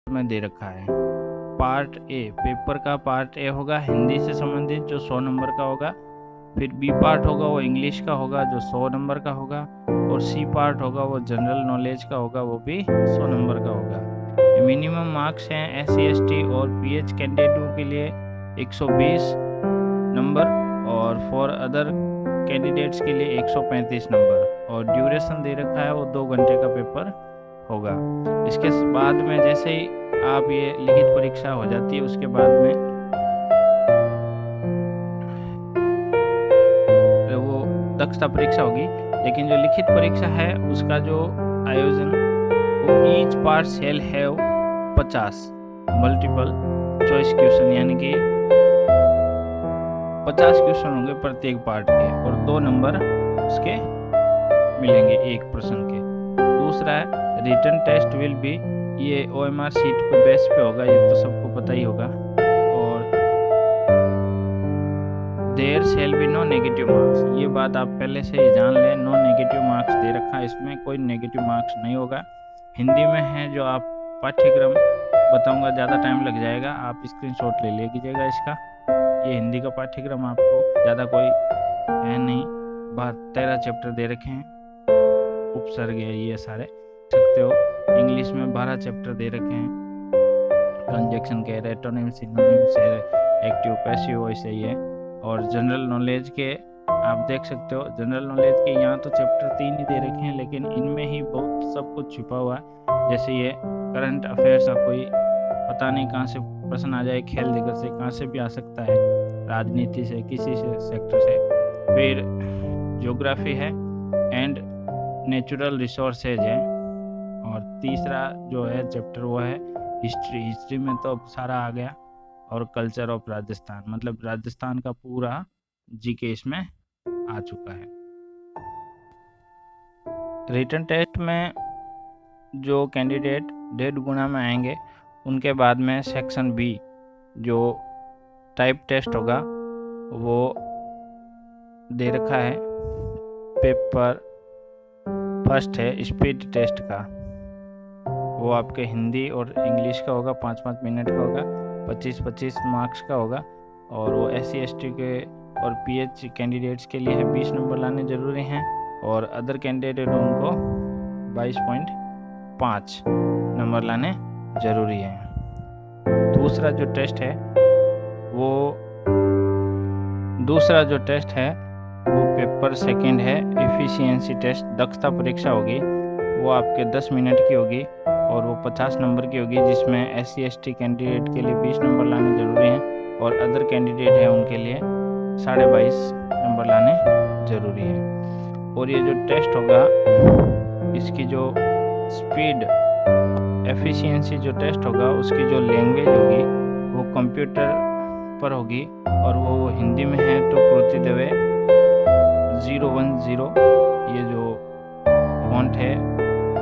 में दे रखा है। पार्ट ए, पेपर का पार्ट ए होगा हिंदी से संबंधित जो 100 नंबर का होगा। फिर बी पार्ट होगा वो इंग्लिश का होगा जो 100 नंबर का होगा। और सी पार्ट होगा वो जनरल नॉलेज का होगा, वो भी 100 नंबर का होगा। मिनिमम मार्क्स हैं SC ST और PH कैंडिडेटों के लिए 120 नंबर और फॉर अदर कैंडिडेट्स के लिए 135 नंबर। और ड्यूरेशन दे रखा है वो 2 घंटे का पेपर होगा। इसके बाद में जैसे ही आप ये लिखित परीक्षा हो जाती है उसके बाद में वो दक्षता परीक्षा होगी। लेकिन जो लिखित परीक्षा है उसका जो आयोजन वो each part shall have 50 multiple choice question, यानी कि 50 क्वेश्चन होंगे प्रत्येक पार्ट के और 2 नंबर उसके मिलेंगे एक प्रश्न के। दूसरा है रिटन टेस्ट विल बी, ये OMR सीट पे बेस पे होगा, ये तो सबको पता ही होगा। और there shall be no negative marks, ये बात आप पहले से ही जान लें। नो नेगेटिव मार्क्स दे रखा है, इसमें कोई नेगेटिव मार्क्स नहीं होगा। हिंदी में है जो आप पाठ्यक्रम बताऊंगा, ज़्यादा टाइम लग जाएगा, आप स्क्रीनशॉट ले लीजिएगा इसका। ये हिंदी का पाठ्यक्रम आपको ज़्यादा कोई है नहीं, 13 चैप्टर दे रखे हैं, उपसर्ग है ये सारे सकते हो। इंग्लिश में 12 चैप्टर दे रखे हैं, कंजक्शन के, एटोनिम, सिनोनिम्स, एक्टिव पैसिव वैसे ही है। और जनरल नॉलेज के आप देख सकते हो, जनरल नॉलेज के यहाँ तो चैप्टर 3 ही दे रखे हैं, लेकिन इनमें ही बहुत सब कुछ छुपा हुआ है। जैसे ये करंट अफेयर्स का कोई पता नहीं कहाँ से प्रश्न आ जाए, खेल जगत से कहाँ से भी आ सकता है, राजनीति से, किसी से सेक्टर से। फिर ज्योग्राफी है एंड नेचुरल रिसोर्सेज है। और तीसरा जो है चैप्टर वो है हिस्ट्री। हिस्ट्री में तो सारा आ गया। और कल्चर ऑफ राजस्थान, मतलब राजस्थान का पूरा जीके इसमें आ चुका है। रिटन टेस्ट में जो कैंडिडेट 1.5 गुना में आएंगे उनके बाद में सेक्शन बी जो टाइप टेस्ट होगा वो दे रखा है। पेपर फर्स्ट है स्पीड टेस्ट का, वो आपके हिंदी और इंग्लिश का होगा, 5-5 मिनट का होगा, 25-25 मार्क्स का होगा। और वो SC ST के और PH कैंडिडेट्स के लिए है 20 नंबर लाने ज़रूरी हैं। और अदर कैंडिडेट उनको 22.5 नंबर लाने ज़रूरी हैं। दूसरा जो टेस्ट है वो पेपर सेकंड है एफिशिएंसी टेस्ट, दक्षता परीक्षा होगी। वो आपके 10 मिनट की होगी और वो 50 नंबर की होगी, जिसमें SC ST कैंडिडेट के लिए 20 नंबर लाने ज़रूरी हैं और अदर कैंडिडेट हैं उनके लिए 22.5 नंबर लाने ज़रूरी हैं। और ये जो टेस्ट होगा इसकी जो स्पीड एफिशिएंसी जो टेस्ट होगा उसकी जो लैंग्वेज होगी वो कंप्यूटर पर होगी और वो हिंदी में है तो कृति दवे 010 ये जो फॉन्ट है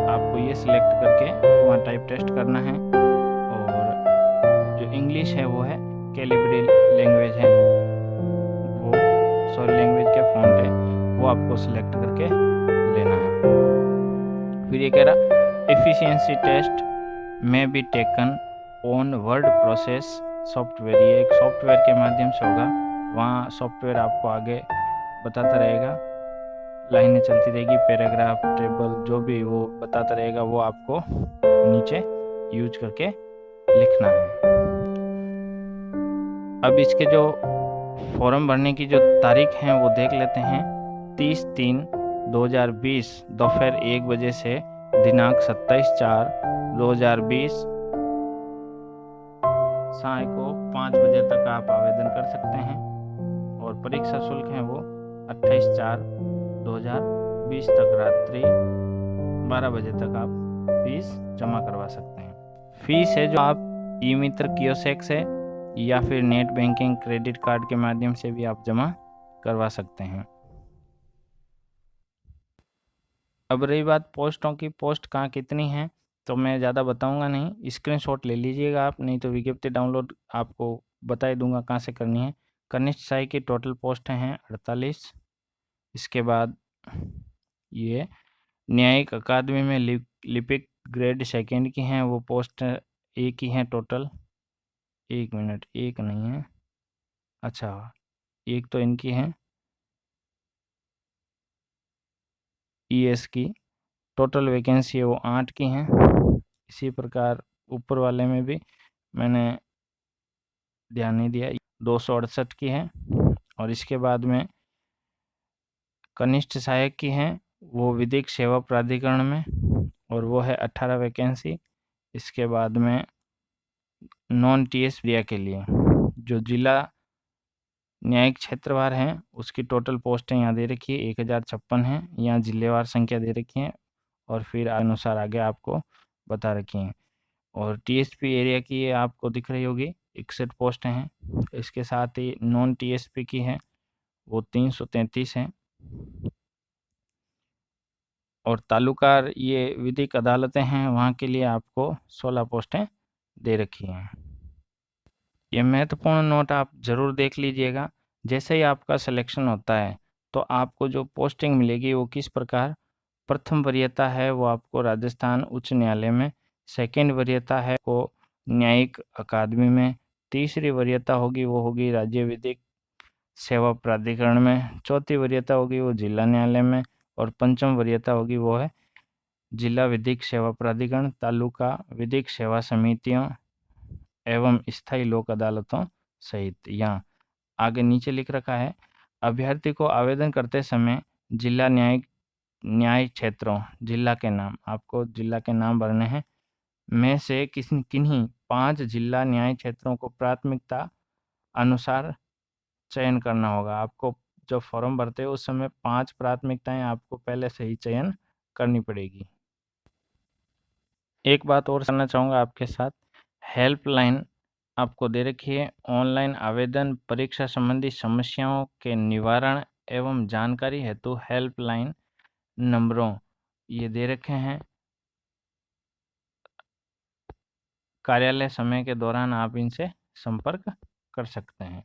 आपको ये सिलेक्ट करके वहाँ टाइप टेस्ट करना है। और जो इंग्लिश है वो है कैलिब्री लैंग्वेज है, वो लैंग्वेज के फॉन्ट है वो आपको सिलेक्ट करके लेना है। फिर ये कह रहा एफिशिएंसी टेस्ट में be taken on word process software, ये एक सॉफ्टवेयर के माध्यम से होगा। वहाँ सॉफ्टवेयर आपको आगे बताता रहेगा, लाइनें चलती रहेगी, पैराग्राफ, टेबल जो भी वो बताता रहेगा, वो आपको नीचे यूज करके लिखना है। अब इसके जो फॉर्म भरने की जो तारीख है वो देख लेते हैं। 30/3/2020 दोपहर 1 बजे से दिनांक 27/4/2020 साय को 5 बजे तक आप आवेदन कर सकते हैं। और परीक्षा शुल्क है वो 28/4/2020 तक रात्रि 12 बजे तक आप फीस जमा करवा सकते हैं। फीस है जो आप ई-मित्र कियोस्क से या फिर नेट बैंकिंग क्रेडिट कार्ड के माध्यम से भी आप जमा करवा सकते हैं। अब रही बात पोस्टों की, पोस्ट कहाँ कितनी हैं तो मैं ज़्यादा बताऊंगा नहीं, स्क्रीनशॉट ले लीजिएगा आप, नहीं तो विज्ञप्ति डाउनलोड आपको बता ही दूंगा कहाँ से करनी है। कनिष्ठ सहायक की टोटल पोस्ट हैं 48। इसके बाद ये न्यायिक अकादमी में लिपिक ग्रेड सेकंड की हैं, वो पोस्ट एक ही है टोटल, 1 मिनट, एक नहीं है, अच्छा एक तो इनकी है ईएस की, टोटल वैकेंसी है वो 8 की हैं। इसी प्रकार ऊपर वाले में भी मैंने ध्यान नहीं दिया, 268 की है। और इसके बाद में कनिष्ठ सहायक की हैं, वो विधिक सेवा प्राधिकरण में, और वो है 18 वैकेंसी। इसके बाद में नॉन टीएस एरिया के लिए जो जिला न्यायिक क्षेत्रवार हैं उसकी टोटल पोस्टें यहाँ दे रखी है, 1056 है। यहाँ जिलेवार संख्या दे रखी है और फिर अनुसार आगे आपको बता रखी हैं। और टीएसपी एरिया की ये आपको दिख रही होगी, 61 पोस्ट हैं। इसके साथ ही नॉन टीएसपी की है वो 333 हैं। और तालुका ये विधिक अदालतें हैं, वहाँ के लिए आपको 16 पोस्टें दे रखी हैं। ये महत्वपूर्ण नोट आप ज़रूर देख लीजिएगा। जैसे ही आपका सिलेक्शन होता है तो आपको जो पोस्टिंग मिलेगी वो किस प्रकार, प्रथम वरीयता है वो आपको राजस्थान उच्च न्यायालय में, सेकंड वरीयता है वो न्यायिक अकादमी में, तीसरी वरीयता होगी वो होगी राज्य विधिक सेवा प्राधिकरण में, चौथी वरीयता होगी वो जिला न्यायालय में, और पंचम वरीयता होगी वो है जिला विधिक सेवा प्राधिकरण, तालुका विधिक सेवा समितियों एवं स्थायी लोक अदालतों सहित। यहाँ आगे नीचे लिख रखा है, अभ्यर्थी को आवेदन करते समय जिला न्याय क्षेत्रों, जिला के नाम, आपको जिला के नाम भरने हैं, में से किन्हीं 5 जिला न्याय क्षेत्रों को प्राथमिकता अनुसार चयन करना होगा। आपको जब फॉर्म भरते हो उस समय 5 प्राथमिकताएं आपको पहले से ही चयन करनी पड़ेगी। एक बात और करना चाहूँगा आपके साथ, हेल्पलाइन आपको दे रखी है। ऑनलाइन आवेदन, परीक्षा संबंधी समस्याओं के निवारण एवं जानकारी हेतु हेल्पलाइन नंबरों ये दे रखे हैं। कार्यालय समय के दौरान आप इनसे संपर्क कर सकते हैं।